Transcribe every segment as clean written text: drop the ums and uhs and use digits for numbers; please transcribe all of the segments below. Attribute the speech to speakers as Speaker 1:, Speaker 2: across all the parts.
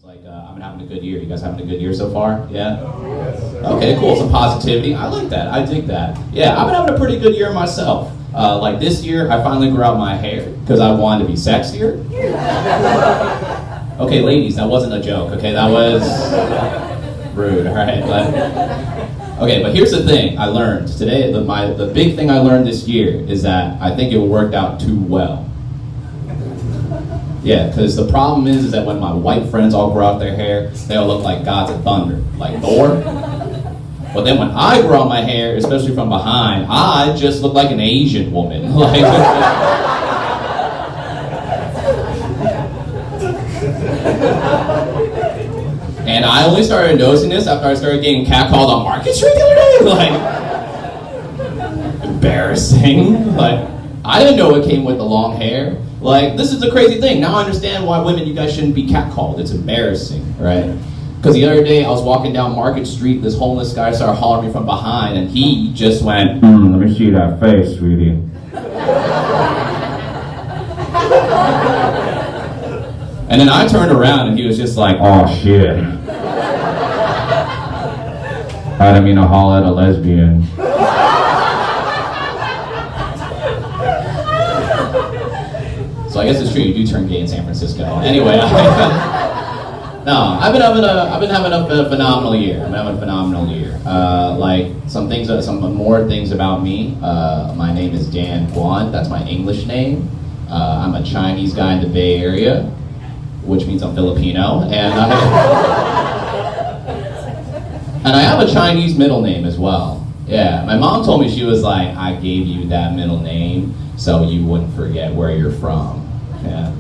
Speaker 1: I've been having a good year. You guys having a good year so far? Yeah? Okay, cool. Some positivity. I like that. I dig that. Yeah, I've been having a pretty good year myself. Like this year, I finally grew out my hair because I wanted to be sexier. Okay, ladies, that wasn't a joke. Okay, that was rude. All right, but here's the thing I learned today. The big thing I learned this year is that I think it worked out too well. Yeah, because the problem is that when my white friends all grow out their hair, they all look like gods of thunder, like Thor. But then when I grow out my hair, especially from behind, I just look like an Asian woman. And I only started noticing this after I started getting catcalled on Market Street the other day. Embarrassing. I didn't know it came with the long hair. This is the crazy thing. Now I understand why women, you guys shouldn't be catcalled. It's embarrassing, right? Because the other day I was walking down Market Street, this homeless guy started hollering me from behind, and he just went, let me see that face, sweetie. And then I turned around and he was just like, oh shit. I didn't mean to holler at a lesbian. So I guess it's true, you do turn gay in San Francisco. Anyway, I've been having a phenomenal year. Some more things about me. My name is Dan Guan. That's my English name. I'm a Chinese guy in the Bay Area, which means I'm Filipino, and I have a Chinese middle name as well. Yeah, my mom told me, she was like, I gave you that middle name so you wouldn't forget where you're from. Yeah.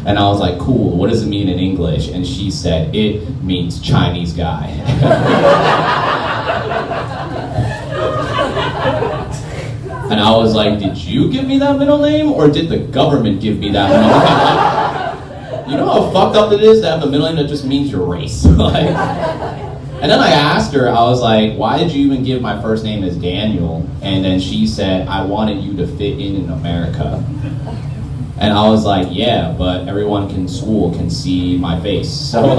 Speaker 1: And I was like, cool, what does it mean in English? And she said, it means Chinese guy. And I was like, did you give me that middle name, or did the government give me that middle name? You know how fucked up it is to have a middle name that just means your race? And then I asked her, I was like, why did you even give my first name as Daniel? And then she said, I wanted you to fit in America. And I was like, yeah, but everyone in school can see my face. So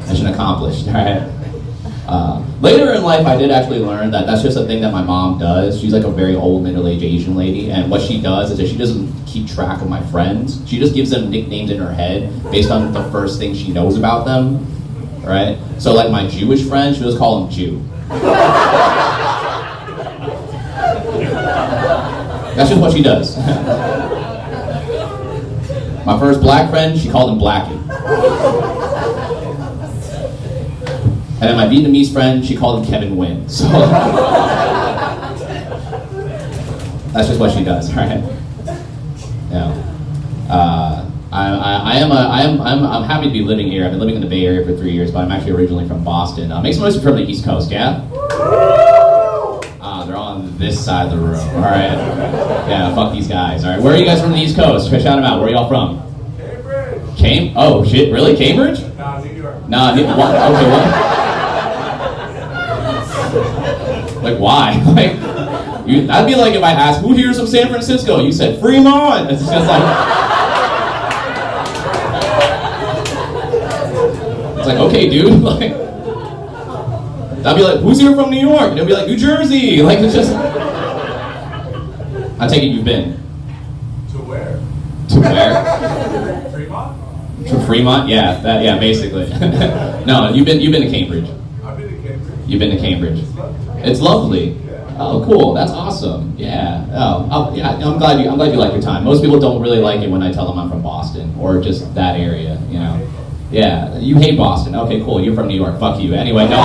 Speaker 1: mission accomplished, all right? Later in life, I did actually learn that that's just a thing that my mom does. She's like a very old, middle-aged Asian lady, and what she does is that she doesn't keep track of my friends. She just gives them nicknames in her head based on the first thing she knows about them, right? So like my Jewish friend, she just call him Jew. That's just what she does. My first black friend, she called him Blackie. And then my Vietnamese friend, she called him Kevin Nguyen. So that's just what she does, right? Yeah. I'm happy to be living here. I've been living in the Bay Area for 3 years, but I'm actually originally from Boston. Make some noise from the East Coast, yeah? They're on this side of the room, all right? Yeah, fuck these guys, all right? Where are you guys from the East Coast? Shout them out. Where are y'all from?
Speaker 2: Cambridge.
Speaker 1: Oh, shit, really? Cambridge?
Speaker 2: Nah, New York.
Speaker 1: Nah, okay, what? Like, why? That'd be like if I asked, who here's from San Francisco? You said, Fremont! It's just like... It's like, okay, dude, I'd be like, who's here from New York? And they'll be like, New Jersey! It's just... I take it you've been.
Speaker 2: To where?
Speaker 1: To where?
Speaker 2: Fremont?
Speaker 1: To Fremont? Yeah, basically. No, you've been to Cambridge.
Speaker 2: I've been to Cambridge.
Speaker 1: You've been to Cambridge.
Speaker 2: It's lovely.
Speaker 1: It's lovely. Oh, cool. That's awesome. Yeah. Yeah. I'm glad you like your time. Most people don't really like it when I tell them I'm from Boston or just that area. You know. Yeah. You hate Boston. Okay, cool. You're from New York. Fuck you. Anyway, no.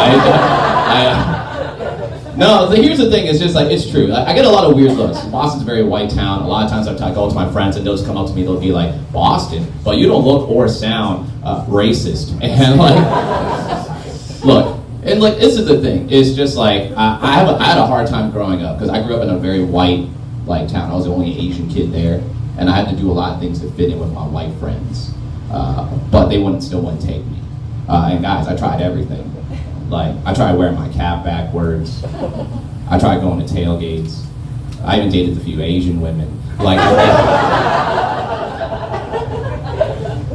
Speaker 1: No. Here's the thing. It's just it's true. I get a lot of weird looks. Boston's a very white town. A lot of times I go to my friends and they'll just come up to me. They'll be like, Boston, but you don't look or sound racist. And look. And this is the thing. It's just I had a hard time growing up because I grew up in a very white town. I was the only Asian kid there, and I had to do a lot of things to fit in with my white friends. But they still wouldn't take me. And guys, I tried everything. I tried wearing my cap backwards. I tried going to tailgates. I even dated a few Asian women.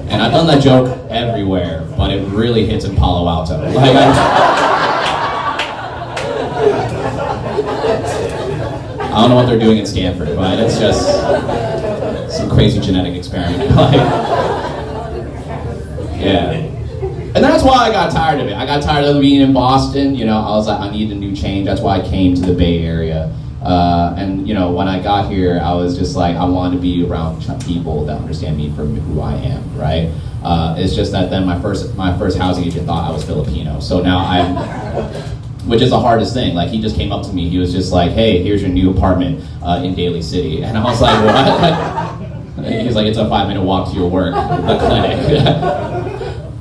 Speaker 1: And And I've done that joke everywhere, but it really hits in Palo Alto. Like, I don't know what they're doing in Stanford, but it's just some crazy genetic experiment. Like, yeah. And that's why I got tired of it. I got tired of being in Boston. You know, I was like, I need a new change. That's why I came to the Bay Area. And you know, when I got here, I was just like, I wanted to be around people that understand me for who I am, right? It's just that then my first housing agent thought I was Filipino. So now I'm, which is the hardest thing. Like, he just came up to me. He was just like, hey, here's your new apartment in Daly City. And I was like, what? He's like, it's a 5-minute walk to your work, the clinic.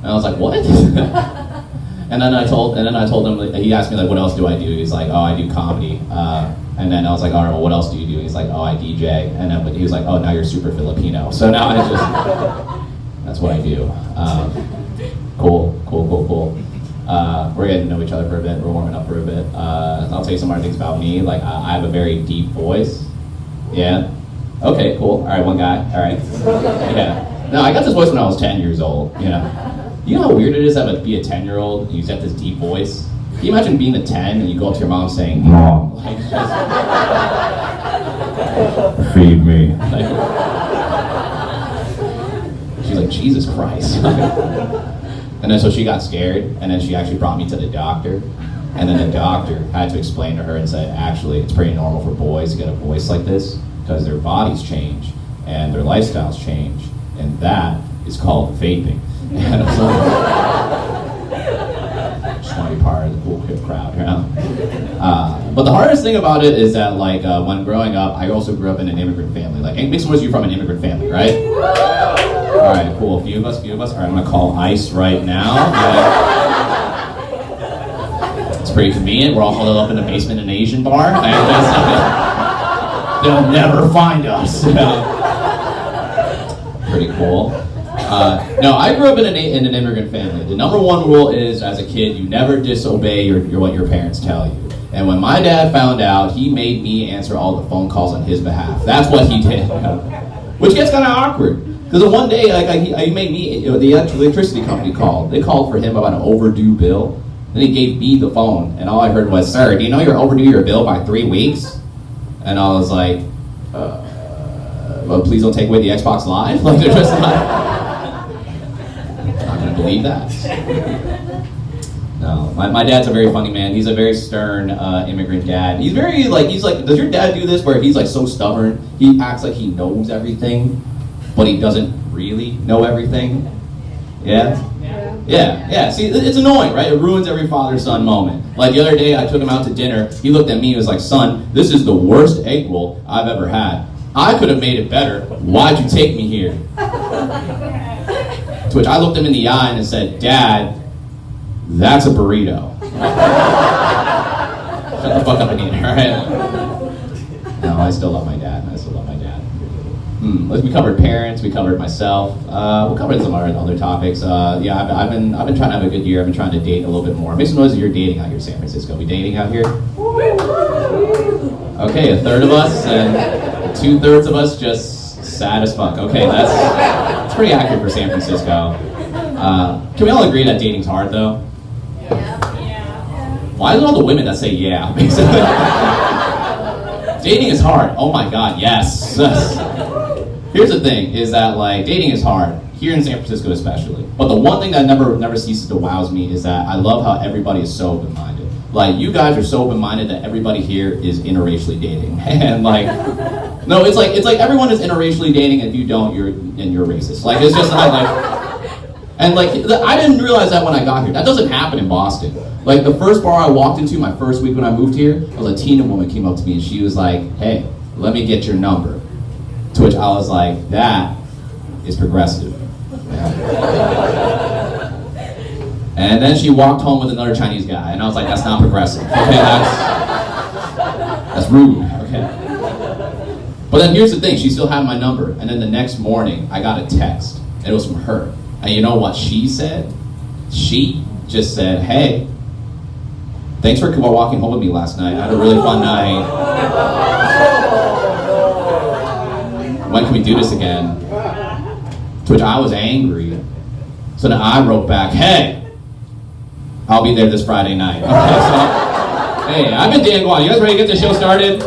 Speaker 1: And I was like, what? And then I told him, he asked me, like, what else do I do? He's like, oh, I do comedy. And then I was like, all right, well, what else do you do? He's like, oh, I DJ. And then he was like, oh, now you're super Filipino. So now I just, that's what I do. Cool. We're getting to know each other for a bit. We're warming up for a bit. I'll tell you some other things about me. Like, I have a very deep voice. Yeah. Okay, cool. All right, one guy. All right. Yeah. No, I got this voice when I was 10 years old. You know how weird it is to be a 10-year-old and you get this deep voice? Can you imagine being a 10 and you go up to your mom saying, Mom, like, just, feed me. Like, she's like, Jesus Christ. And then so she got scared, and then she actually brought me to the doctor. And then the doctor had to explain to her and said, actually, it's pretty normal for boys to get a voice like this because their bodies change and their lifestyles change. And that is called vaping. And I was like, just want to be part of the cool hip crowd, you know? But the hardest thing about it is that, like, when growing up, I also grew up in an immigrant family. Like, make some noise, you're from an immigrant family, right? All right, cool. A few of us. All right, I'm gonna call ICE right now. It's pretty convenient. We're all huddled up in the basement in an Asian bar. They'll never find us. Pretty cool. No, I grew up in an immigrant family. The number one rule is, as a kid, you never disobey what your parents tell you. And when my dad found out, he made me answer all the phone calls on his behalf. That's what he did. Which gets kind of awkward. Because one day, like, he made me, the electricity company called. They called for him about an overdue bill. Then he gave me the phone, and all I heard was, sir, do you know you're overdue your bill by 3 weeks? And I was like, well, please don't take away the Xbox Live? Like, they're just not gonna believe that. No, my dad's a very funny man. He's a very stern immigrant dad. He's like, does your dad do this where he's like so stubborn, he acts like he knows everything, but he doesn't really know everything? Yeah? Yeah. See, it's annoying, right? It ruins every father-son moment. Like, the other day, I took him out to dinner. He looked at me and was like, son, this is the worst egg roll I've ever had. I could have made it better. Why'd you take me here? To which I looked him in the eye and said, Dad, that's a burrito. Shut the fuck up and eat it, all right? No, I still love my dad. We covered parents, we covered myself, we'll cover some other topics. Yeah, I've been trying to have a good year. I've been trying to date a little bit more. Make some noise if you're dating out here in San Francisco. We dating out here? Okay, a third of us, and 2/3 of us just sad as fuck. Okay, that's pretty accurate for San Francisco. Can we all agree that dating's hard, though? Yeah. Why is it all the women that say yeah, basically? Dating is hard. Oh my god, yes. Here's the thing, is that, like, dating is hard, here in San Francisco especially. But the one thing that never ceases to wows me is that I love how everybody is so open-minded. Like, you guys are so open-minded that everybody here is interracially dating. And, like, no, it's like everyone is interracially dating, and if you don't, you're racist. Like, it's just not like, and like, I didn't realize that when I got here. That doesn't happen in Boston. Like, the first bar I walked into my first week when I moved here, a Latina woman came up to me and she was like, hey, let me get your number. To which I was like, that is progressive. And then she walked home with another Chinese guy, and I was like, that's not progressive. Okay, that's rude. Okay. But then here's the thing, she still had my number, and then the next morning, I got a text, and it was from her. And you know what she said? She just said, hey, thanks for walking home with me last night. I had a really fun night. When can we do this again? To which I was angry, So then I wrote back, hey, I'll be there this Friday night. Okay, so, hey, I've been Dan Guan. You guys ready to get the show started?